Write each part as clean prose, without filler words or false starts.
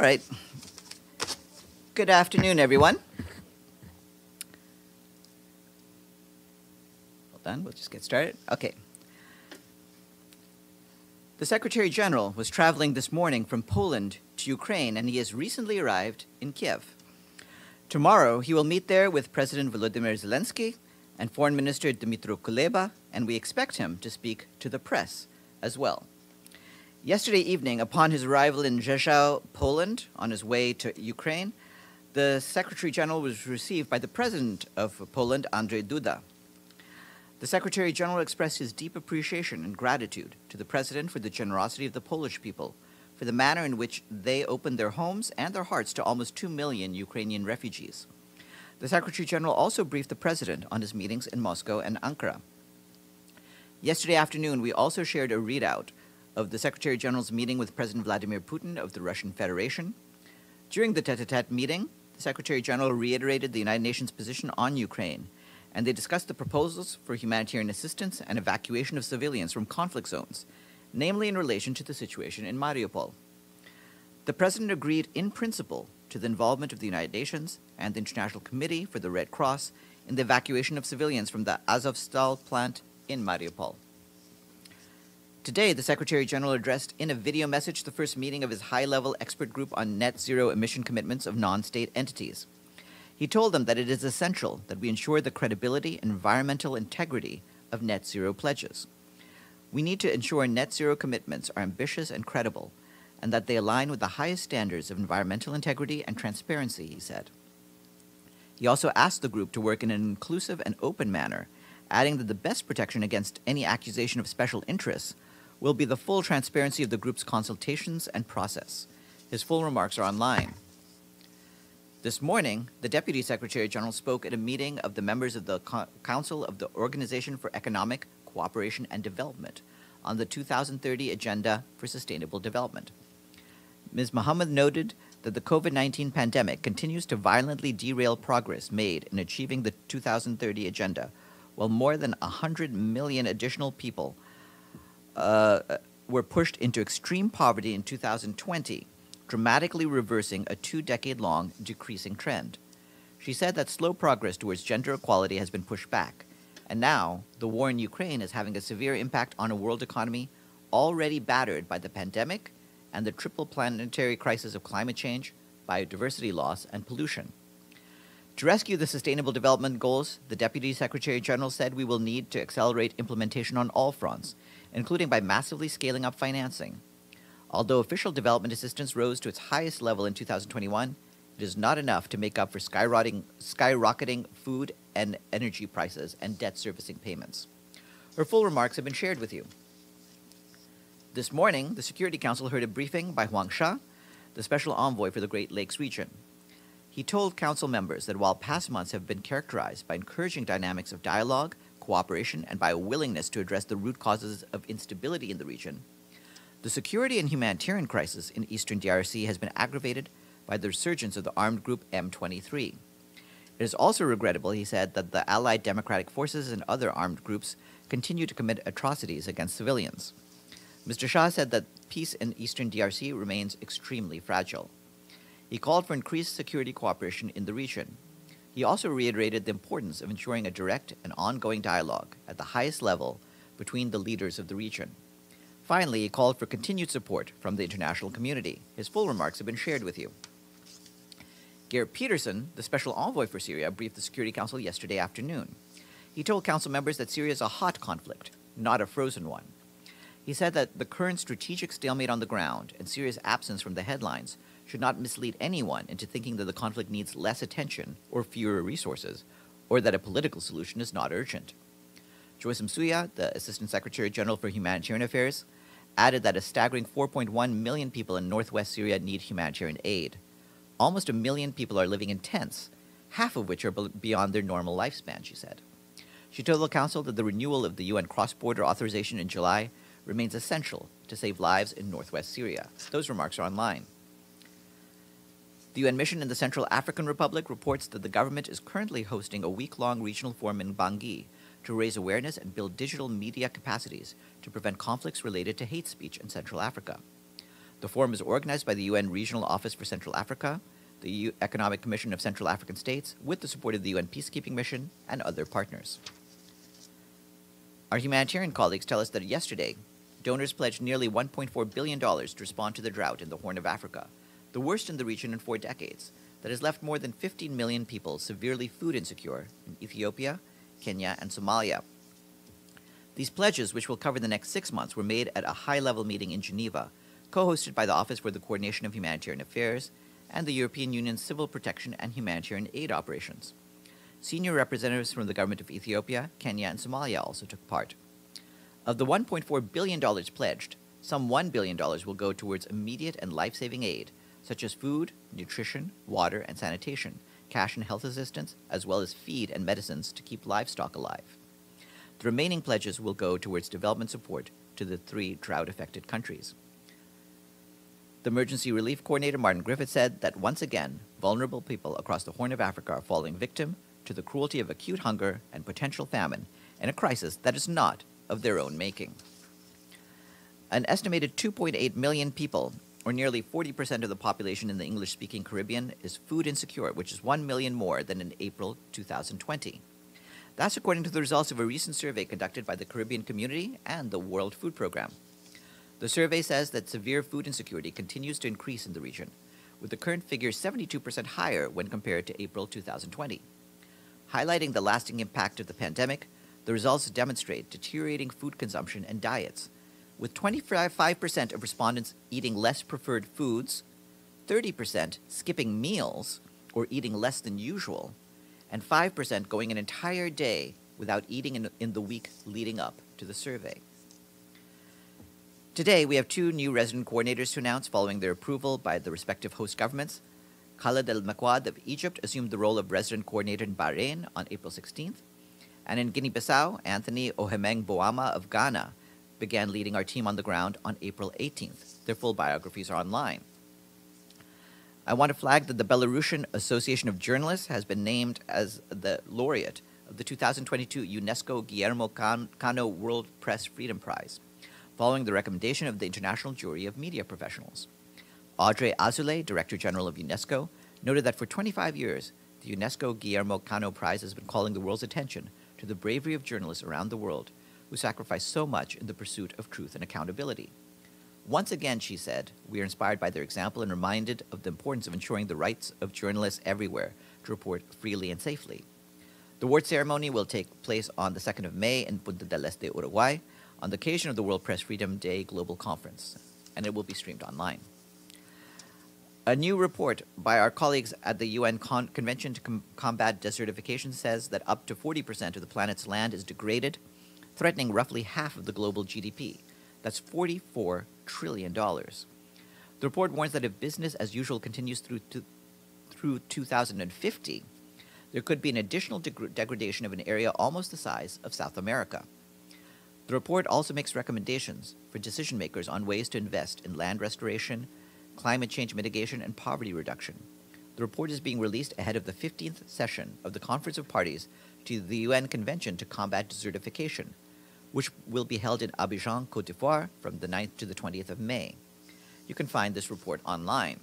All right. Good afternoon, everyone. Hold on, we'll just get started. Okay. The Secretary General was traveling this morning from Poland to Ukraine, and he has recently arrived in Kyiv. Tomorrow, he will meet there with President Volodymyr Zelenskyy and Foreign Minister Dmytro Kuleba, and we expect him to speak to the press as well. Yesterday evening, upon his arrival in Rzeszów, Poland, on his way to Ukraine, the Secretary General was received by the President of Poland, Andrzej Duda. The Secretary General expressed his deep appreciation and gratitude to the President for the generosity of the Polish people, for the manner in which they opened their homes and their hearts to almost 2 million Ukrainian refugees. The Secretary General also briefed the President on his meetings in Moscow and Ankara. Yesterday afternoon, we also shared a readout of the Secretary General's meeting with President Vladimir Putin of the Russian Federation. During the tete-a-tete meeting, the Secretary General reiterated the United Nations position on Ukraine, and they discussed the proposals for humanitarian assistance and evacuation of civilians from conflict zones, namely in relation to the situation in Mariupol. The President agreed in principle to the involvement of the United Nations and the International Committee for the Red Cross in the evacuation of civilians from the Azovstal plant in Mariupol. Today, the Secretary General addressed in a video message the first meeting of his high-level expert group on net zero emission commitments of non-state entities. He told them that it is essential that we ensure the credibility and environmental integrity of net zero pledges. We need to ensure net zero commitments are ambitious and credible, and that they align with the highest standards of environmental integrity and transparency, he said. He also asked the group to work in an inclusive and open manner, adding that the best protection against any accusation of special interests will be the full transparency of the group's consultations and process. His full remarks are online. This morning, the Deputy Secretary General spoke at a meeting of the members of the Council of the Organization for Economic Cooperation and Development on the 2030 Agenda for Sustainable Development. Ms. Mohammed noted that the COVID-19 pandemic continues to violently derail progress made in achieving the 2030 Agenda, while more than 100 million additional people were pushed into extreme poverty in 2020, dramatically reversing a 2-decade-long decreasing trend. She said that slow progress towards gender equality has been pushed back, and now the war in Ukraine is having a severe impact on a world economy already battered by the pandemic and the triple planetary crisis of climate change, biodiversity loss, and pollution. To rescue the Sustainable Development Goals, the Deputy Secretary General said we will need to accelerate implementation on all fronts, including by massively scaling up financing. Although official development assistance rose to its highest level in 2021, it is not enough to make up for skyrocketing food and energy prices and debt servicing payments. Her full remarks have been shared with you. This morning, the Security Council heard a briefing by Huang Sha, the Special Envoy for the Great Lakes region. He told Council members that while past months have been characterized by encouraging dynamics of dialogue, cooperation, and by a willingness to address the root causes of instability in the region, the security and humanitarian crisis in eastern DRC has been aggravated by the resurgence of the armed group M23. It is also regrettable, he said, that the allied democratic forces and other armed groups continue to commit atrocities against civilians. Mr. Shah said that peace in eastern DRC remains extremely fragile. He called for increased security cooperation in the region. He also reiterated the importance of ensuring a direct and ongoing dialogue at the highest level between the leaders of the region. Finally, he called for continued support from the international community. His full remarks have been shared with you. Geert Peterson, the Special Envoy for Syria, briefed the Security Council yesterday afternoon. He told Council members that Syria is a hot conflict, not a frozen one. He said that the current strategic stalemate on the ground and Syria's absence from the headlines should not mislead anyone into thinking that the conflict needs less attention or fewer resources, or that a political solution is not urgent. Joyce Msuya, the Assistant Secretary General for Humanitarian Affairs, added that a staggering 4.1 million people in northwest Syria need humanitarian aid. Almost 1 million people are living in tents, half of which are beyond their normal lifespan, she said. She told the Council that the renewal of the UN cross-border authorization in July remains essential to save lives in northwest Syria. Those remarks are online. The UN mission in the Central African Republic reports that the government is currently hosting a week-long regional forum in Bangui to raise awareness and build digital media capacities to prevent conflicts related to hate speech in Central Africa. The forum is organized by the UN Regional Office for Central Africa, the Economic Commission of Central African States, with the support of the UN Peacekeeping Mission and other partners. Our humanitarian colleagues tell us that yesterday, donors pledged nearly $1.4 billion to respond to the drought in the Horn of Africa, the worst in the region in 4 decades, that has left more than 15 million people severely food insecure in Ethiopia, Kenya, and Somalia. These pledges, which will cover the next 6 months, were made at a high-level meeting in Geneva, co-hosted by the Office for the Coordination of Humanitarian Affairs and the European Union's Civil Protection and Humanitarian Aid Operations. Senior representatives from the government of Ethiopia, Kenya, and Somalia also took part. Of the $1.4 billion pledged, some $1 billion will go towards immediate and life-saving aid, such as food, nutrition, water, and sanitation, cash and health assistance, as well as feed and medicines to keep livestock alive. The remaining pledges will go towards development support to the 3 drought-affected countries. The Emergency Relief Coordinator, Martin Griffith, said that once again, vulnerable people across the Horn of Africa are falling victim to the cruelty of acute hunger and potential famine in a crisis that is not of their own making. An estimated 2.8 million people, or nearly 40% of the population in the English-speaking Caribbean, is food insecure, which is 1 million more than in April 2020. That's according to the results of a recent survey conducted by the Caribbean Community and the World Food Programme. The survey says that severe food insecurity continues to increase in the region, with the current figure 72% higher when compared to April 2020. Highlighting the lasting impact of the pandemic, the results demonstrate deteriorating food consumption and diets, with 25% of respondents eating less preferred foods, 30% skipping meals or eating less than usual, and 5% going an entire day without eating in the week leading up to the survey. Today, we have 2 new resident coordinators to announce following their approval by the respective host governments. Khaled El Makwad of Egypt assumed the role of resident coordinator in Bahrain on April 16th. And in Guinea-Bissau, Anthony Ohemeng Boama of Ghana began leading our team on the ground on April 18th. Their full biographies are online. I want to flag that the Belarusian Association of Journalists has been named as the laureate of the 2022 UNESCO Guillermo Cano World Press Freedom Prize, following the recommendation of the International Jury of Media Professionals. Audrey Azoulay, Director General of UNESCO, noted that for 25 years, the UNESCO Guillermo Cano Prize has been calling the world's attention to the bravery of journalists around the world who sacrifice so much in the pursuit of truth and accountability. Once again, she said, we are inspired by their example and reminded of the importance of ensuring the rights of journalists everywhere to report freely and safely. The award ceremony will take place on the 2nd of May in Punta del Este, Uruguay, on the occasion of the World Press Freedom Day Global Conference, and it will be streamed online. A new report by our colleagues at the UN Convention to Combat Desertification says that up to 40% of the planet's land is degraded, threatening roughly half of the global GDP. That's $44 trillion. The report warns that if business as usual continues through 2050, there could be an additional degradation of an area almost the size of South America. The report also makes recommendations for decision makers on ways to invest in land restoration, climate change mitigation, and poverty reduction. The report is being released ahead of the 15th session of the Conference of Parties to the UN Convention to Combat Desertification, which will be held in Abidjan, Côte d'Ivoire, from the 9th to the 20th of May. You can find this report online.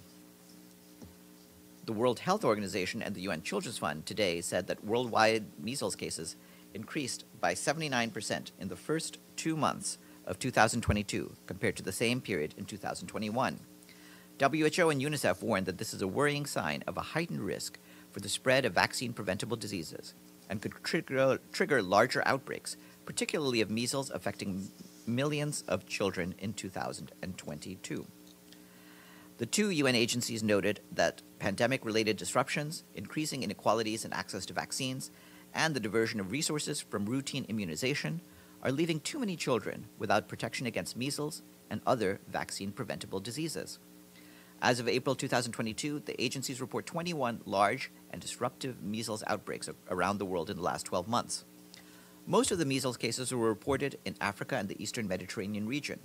The World Health Organization and the UN Children's Fund today said that worldwide measles cases increased by 79% in the first 2 months of 2022 compared to the same period in 2021. WHO and UNICEF warned that this is a worrying sign of a heightened risk for the spread of vaccine-preventable diseases and could trigger larger outbreaks, particularly of measles affecting millions of children in 2022. The 2 UN agencies noted that pandemic-related disruptions, increasing inequalities in access to vaccines, and the diversion of resources from routine immunization are leaving too many children without protection against measles and other vaccine-preventable diseases. As of April 2022, the agencies report 21 large and disruptive measles outbreaks around the world in the last 12 months. Most of the measles cases were reported in Africa and the Eastern Mediterranean region.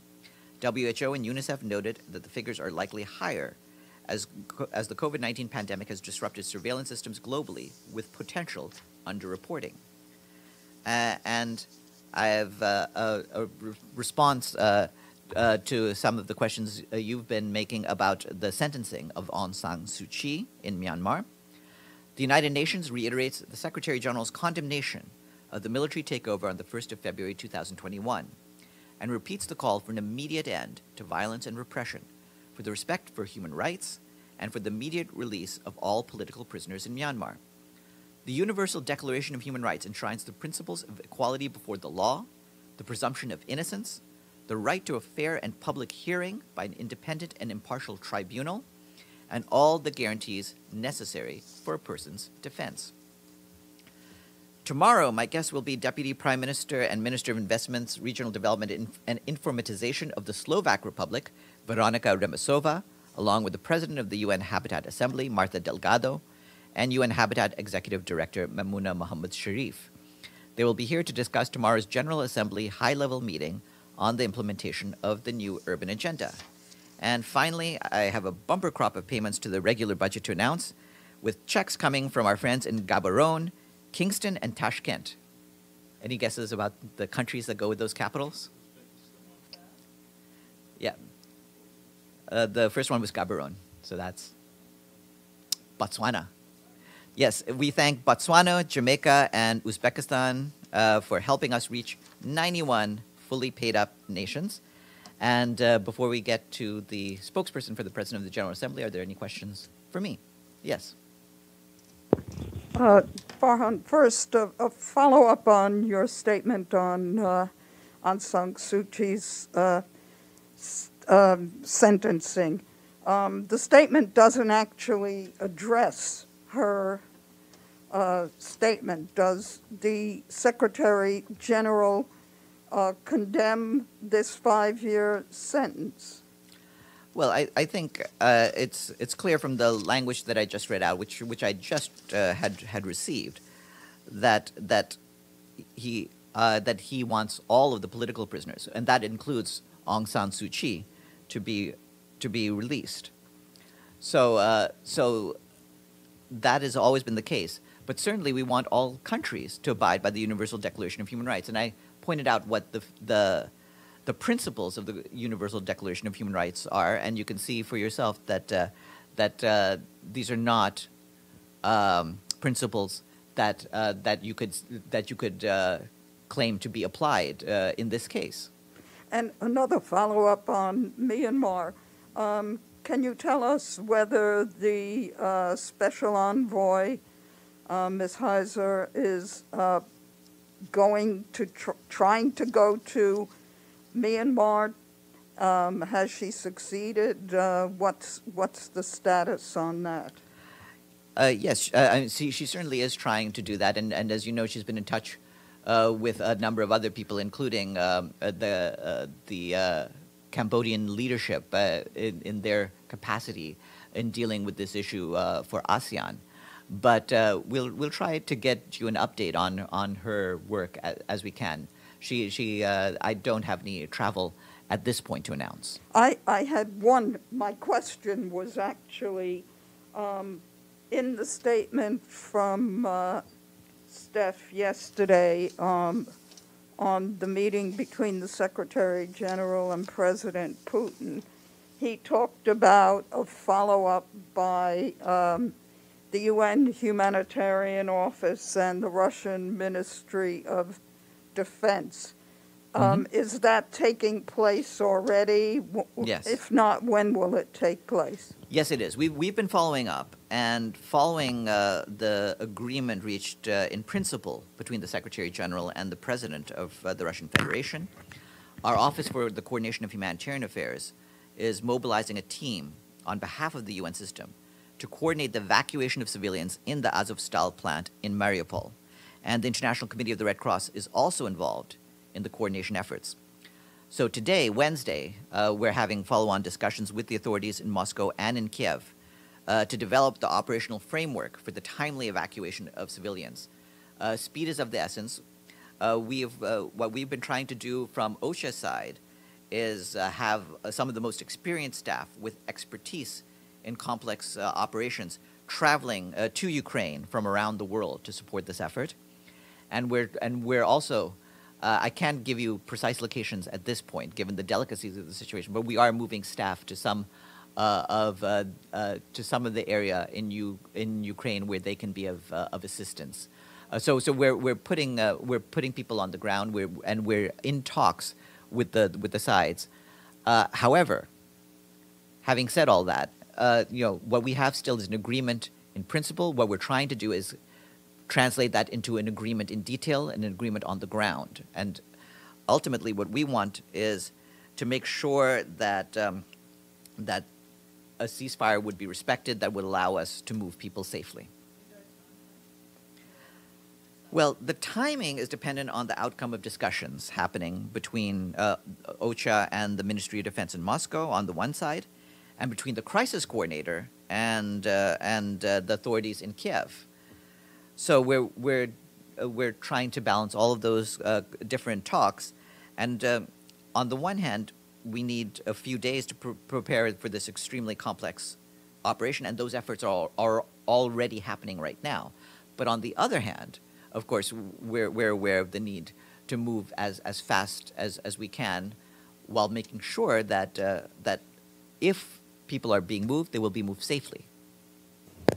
WHO and UNICEF noted that the figures are likely higher as the COVID-19 pandemic has disrupted surveillance systems globally with potential underreporting. And I have a response to some of the questions you've been making about the sentencing of Aung San Suu Kyi in Myanmar. The United Nations reiterates the Secretary General's condemnation of the military takeover on the 1st of February 2021 and repeats the call for an immediate end to violence and repression, for the respect for human rights, and for the immediate release of all political prisoners in Myanmar. The Universal Declaration of Human Rights enshrines the principles of equality before the law, the presumption of innocence, the right to a fair and public hearing by an independent and impartial tribunal, and all the guarantees necessary for a person's defense. Tomorrow, my guest will be Deputy Prime Minister and Minister of Investments, Regional Development and Informatization of the Slovak Republic, Veronika Remisova, along with the President of the UN Habitat Assembly, Martha Delgado, and UN Habitat Executive Director, Mamouna Mohammed Sharif. They will be here to discuss tomorrow's General Assembly high-level meeting on the implementation of the new urban agenda. And finally, I have a bumper crop of payments to the regular budget to announce, with checks coming from our friends in Gaborone, Kingston, and Tashkent. Any guesses about the countries that go with those capitals? Yeah. The first one was Gaborone, so that's Botswana. Yes, we thank Botswana, Jamaica, and Uzbekistan for helping us reach 91 fully paid up nations. And before we get to the spokesperson for the President of the General Assembly, are there any questions for me? Yes. Farhan, first, a follow-up on your statement on Aung San Suu Kyi's sentencing. The statement doesn't actually address her statement. Does the Secretary General condemn this 5-year sentence? Well, I think it's clear from the language that I just read out, which I just had received, that he wants all of the political prisoners, and that includes Aung San Suu Kyi, to be released. So that has always been the case. But certainly we want all countries to abide by the Universal Declaration of Human Rights, and I pointed out what the principles of the Universal Declaration of Human Rights are, and you can see for yourself that these are not principles that you could claim to be applied in this case. And another follow-up on Myanmar. Can you tell us whether the special envoy, Ms. Heiser, is going to trying to go to Myanmar? Has she succeeded? What's the status on that? Yes, she certainly is trying to do that, and as you know, she's been in touch with a number of other people, including the Cambodian leadership in their capacity in dealing with this issue for ASEAN. But we'll try to get you an update on her work as we can. I don't have any travel at this point to announce. I had one. My question was actually in the statement from Steph yesterday on the meeting between the Secretary General and President Putin. He talked about a follow-up by the UN Humanitarian Office and the Russian Ministry of Defense. Is that taking place already? Yes. If not, when will it take place? Yes, it is. We've been following up, and following the agreement reached in principle between the Secretary General and the President of the Russian Federation, our Office for the Coordination of Humanitarian Affairs is mobilizing a team on behalf of the UN system to coordinate the evacuation of civilians in the Azovstal plant in Mariupol. And the International Committee of the Red Cross is also involved in the coordination efforts. So today, Wednesday, we're having follow-on discussions with the authorities in Moscow and in Kyiv to develop the operational framework for the timely evacuation of civilians. Speed is of the essence. What we've been trying to do from OSHA's side is have some of the most experienced staff with expertise in complex operations traveling to Ukraine from around the world to support this effort. And we're also I can't give you precise locations at this point, given the delicacies of the situation. But we are moving staff to some of the area in Ukraine where they can be of assistance. So we're putting people on the ground. We're in talks with the sides. However, having said all that, what we have still is an agreement in principle. What we're trying to do is translate that into an agreement in detail and an agreement on the ground. And ultimately, what we want is to make sure that that a ceasefire would be respected that would allow us to move people safely. Well, the timing is dependent on the outcome of discussions happening between OCHA and the Ministry of Defense in Moscow on the one side, and between the crisis coordinator and the authorities in Kyiv. So we're trying to balance all of those different talks, and on the one hand, we need a few days to prepare for this extremely complex operation, and those efforts are already happening right now. But on the other hand, of course, we're aware of the need to move as fast as we can, while making sure that that if people are being moved, they will be moved safely.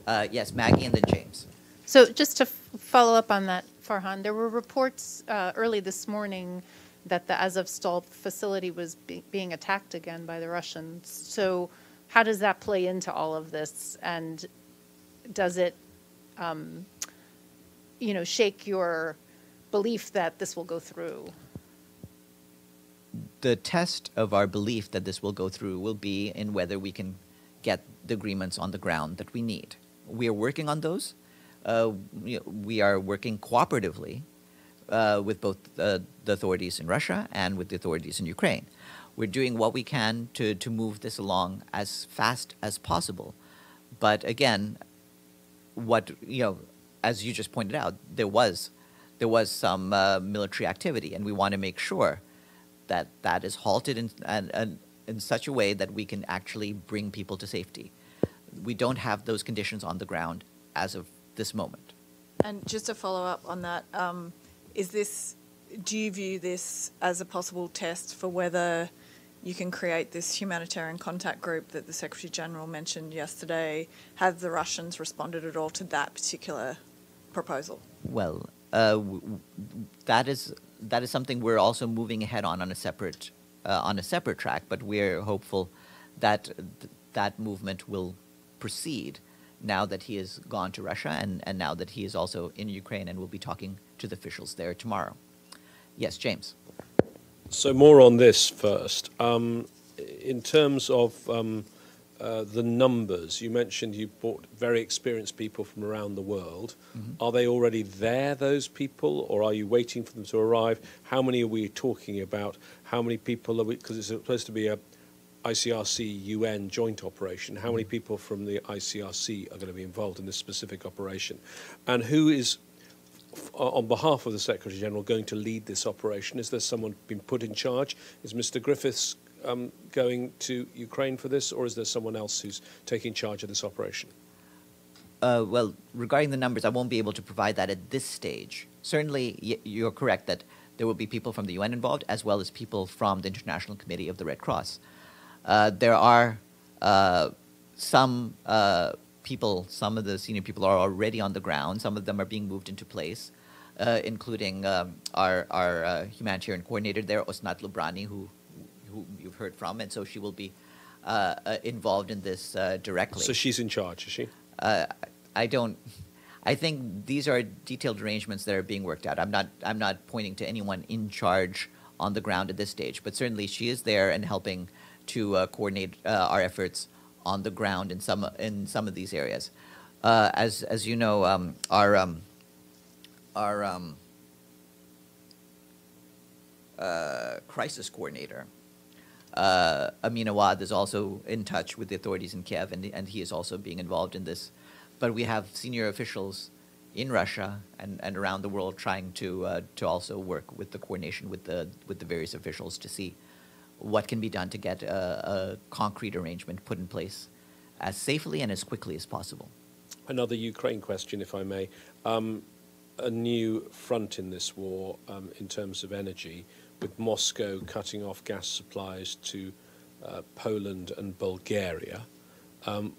Yes, Maggie and then James. So just to follow up on that, Farhan, there were reports early this morning that the Azovstal facility was being attacked again by the Russians. So how does that play into all of this? And does it, shake your belief that this will go through? The test of our belief that this will go through will be in whether we can get the agreements on the ground that we need. We are working on those. We are working cooperatively with both the authorities in Russia and with the authorities in Ukraine. We're doing what we can to move this along as fast as possible. But again, as you just pointed out, there was some military activity, and we want to make sure that that is halted in such a way that we can actually bring people to safety. We don't have those conditions on the ground as of this moment. And just to follow up on that, do you view this as a possible test for whether you can create this humanitarian contact group that the Secretary General mentioned yesterday? Have the Russians responded at all to that particular proposal? Well, that is something we're also moving ahead on a separate track, but we're hopeful that that movement will proceed now that he has gone to Russia and now that he is also in Ukraine and will be talking to the officials there tomorrow. Yes, James. So more on this first. In terms of the numbers, you mentioned you brought very experienced people from around the world. Mm-hmm. Are they already there, those people, or are you waiting for them to arrive? How many are we talking about? How many people are we, because it's supposed to be a ICRC-UN joint operation. How many people from the ICRC are going to be involved in this specific operation? And who is, on behalf of the Secretary General, going to lead this operation? Is there someone been put in charge? Is Mr. Griffiths going to Ukraine for this, or is there someone else who's taking charge of this operation? Well, regarding the numbers, I won't be able to provide that at this stage. Certainly, you're correct that there will be people from the UN involved, as well as people from the International Committee of the Red Cross. There are some people, some of the senior people are already on the ground. Some of them are being moved into place, including our humanitarian coordinator there, Osnat Lubrani, who you've heard from, and so she will be involved in this directly. So she's in charge, is she? I think these are detailed arrangements that are being worked out. I'm not pointing to anyone in charge on the ground at this stage, but certainly she is there and helping to coordinate our efforts on the ground in some of these areas. As you know, our crisis coordinator, Amin Awad, is also in touch with the authorities in Kyiv, and he is also being involved in this. But we have senior officials in Russia and around the world trying to also work with the coordination with the various officials to see what can be done to get a concrete arrangement put in place as safely and as quickly as possible. Another Ukraine question, if I may. a new front in this war in terms of energy, with Moscow cutting off gas supplies to Poland and Bulgaria.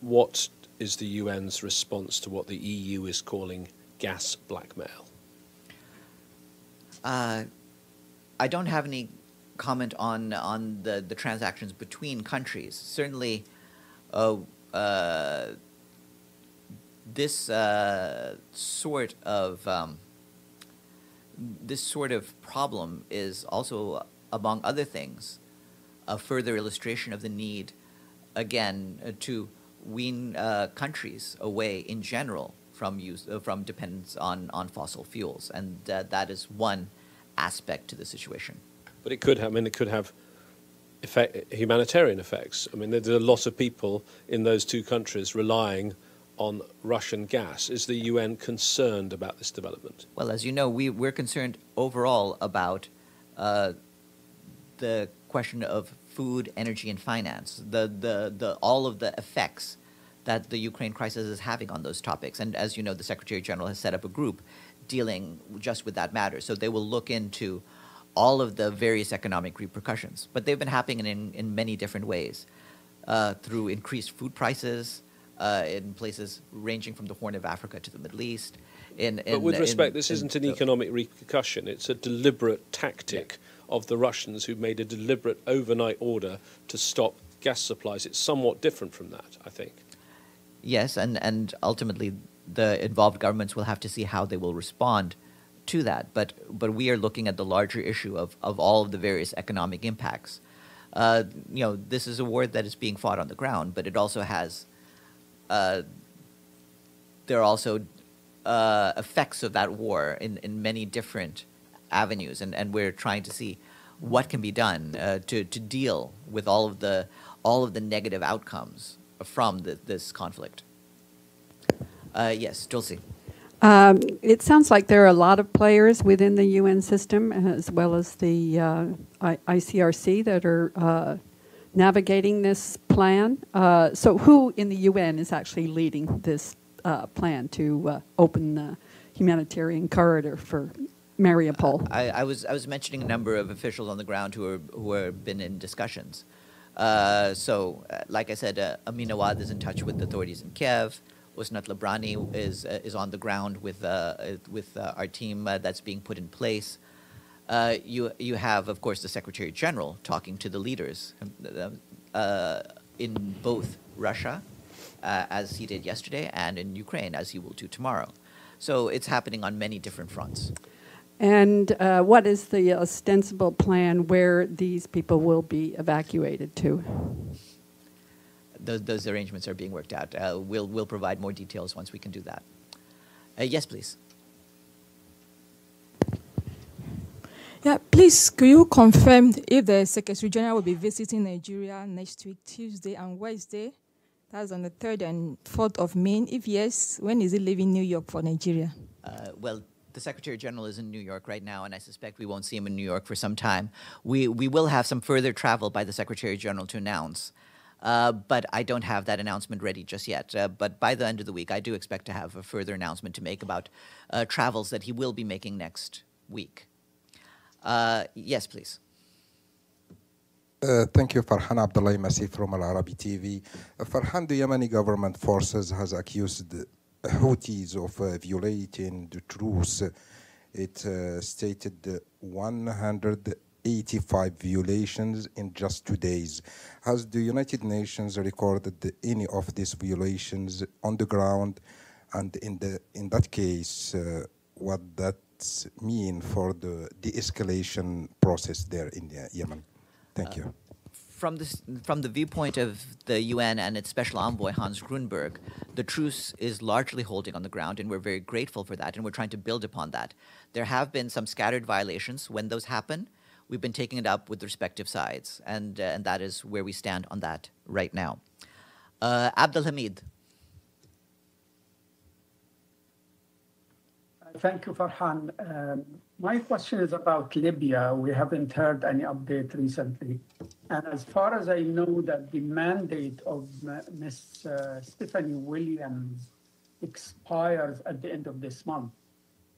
What is the UN's response to what the EU is calling gas blackmail? I don't have any comment on the transactions between countries. Certainly, this sort of problem is also, among other things, a further illustration of the need, again, to wean countries away in general from dependence on fossil fuels, and that is one aspect to the situation. But it could have humanitarian effects. I mean, there's a lot of people in those two countries relying on Russian gas. Is the UN concerned about this development? Well, as you know, we're concerned overall about the question of food, energy, and finance, all of the effects that the Ukraine crisis is having on those topics. And as you know, the Secretary General has set up a group dealing just with that matter. So they will look into all of the various economic repercussions. But they've been happening in many different ways, through increased food prices, in places ranging from the Horn of Africa to the Middle East. But with respect, this isn't an economic repercussion. It's a deliberate tactic of the Russians who made a deliberate overnight order to stop gas supplies. It's somewhat different from that, I think. Yes, and ultimately the involved governments will have to see how they will respond to that. But we are looking at the larger issue of all of the various economic impacts. This is a war that is being fought on the ground, but it also has there are also effects of that war in many different avenues, and we're trying to see what can be done to deal with all of the negative outcomes from this conflict. Yes, Dulcie. It sounds like there are a lot of players within the UN system, as well as the ICRC, that are navigating this plan. So who in the UN is actually leading this plan to open the humanitarian corridor for Mariupol? I was mentioning a number of officials on the ground who have been in discussions. Like I said, Amin Awad is in touch with the authorities in Kyiv. Usnat Labrani is on the ground with our team that's being put in place. You have, of course, the Secretary General talking to the leaders in both Russia, as he did yesterday, and in Ukraine, as he will do tomorrow. So it's happening on many different fronts. And what is the ostensible plan where these people will be evacuated to? Those arrangements are being worked out. We'll provide more details once we can do that. Yes, please. Yeah, please, could you confirm if the Secretary General will be visiting Nigeria next week, Tuesday and Wednesday? That's on the 3rd and 4th of May. If yes, when is he leaving New York for Nigeria? Well, the Secretary General is in New York right now, and I suspect we won't see him in New York for some time. We will have some further travel by the Secretary General to announce, but I don't have that announcement ready just yet. But by the end of the week, I do expect to have a further announcement to make about travels that he will be making next week. Yes, please. Thank you, Farhan Abdullahi Masih from Al Arabi TV. Farhan, the Yemeni government forces has accused Houthis of violating the truce. It stated 185 violations in just 2 days. Has the United Nations recorded any of these violations on the ground? And in that case, what that mean for the de-escalation process there in Yemen? Thank you. From the viewpoint of the UN and its special envoy, Hans Grunberg, the truce is largely holding on the ground, and we're very grateful for that, and we're trying to build upon that. There have been some scattered violations. When those happen, we've been taking it up with the respective sides, and that is where we stand on that right now. Abdelhamid. Thank you, Farhan. My question is about Libya. We haven't heard any update recently. And as far as I know, that the mandate of Ms. Stephanie Williams expires at the end of this month.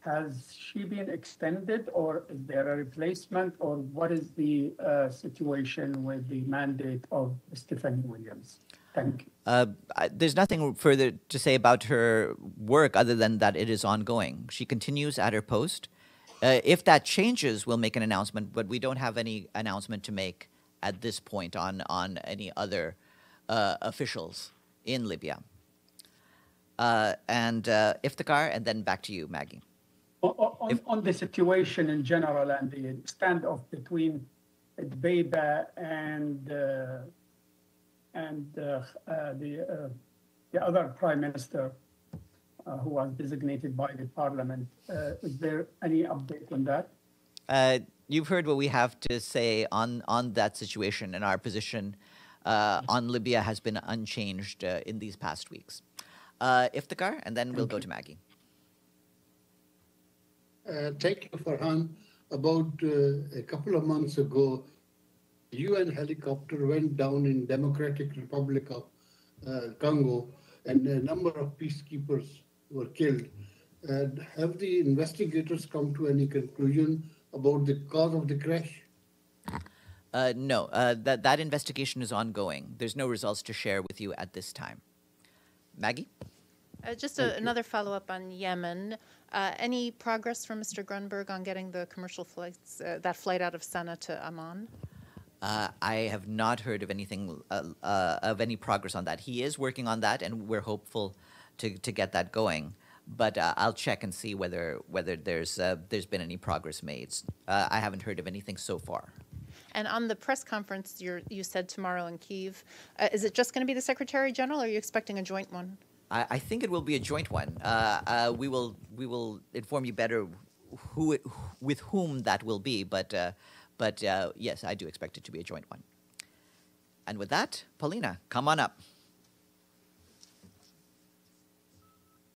Has she been extended, or is there a replacement, or what is the situation with the mandate of Stephanie Williams? Thank you. There's nothing further to say about her work other than that it is ongoing. She continues at her post. If that changes, we'll make an announcement, but we don't have any announcement to make at this point on any other officials in Libya. And Iftikhar, and then back to you, Maggie. On the situation in general and the standoff between Dbeiba and the other prime minister who was designated by the parliament, is there any update on that? You've heard what we have to say on that situation, and our position on Libya has been unchanged in these past weeks. Iftikhar, and then we'll go to Maggie. Thank you, Farhan. About a couple of months ago, UN helicopter went down in Democratic Republic of Congo, and a number of peacekeepers were killed. Have the investigators come to any conclusion about the cause of the crash? No, that investigation is ongoing. There's no results to share with you at this time. Maggie? Just another follow-up on Yemen. Any progress from Mr. Grunberg on getting the commercial flights, that flight out of Sana'a to Amman? I have not heard of anything of any progress on that. He is working on that, and we're hopeful to get that going. But I'll check and see whether there's been any progress made. I haven't heard of anything so far. And on the press conference you said tomorrow in Kyiv, is it just going to be the Secretary General, or are you expecting a joint one? I think it will be a joint one. We will inform you better with whom that will be, but yes, I do expect it to be a joint one. And with that, Paulina, come on up.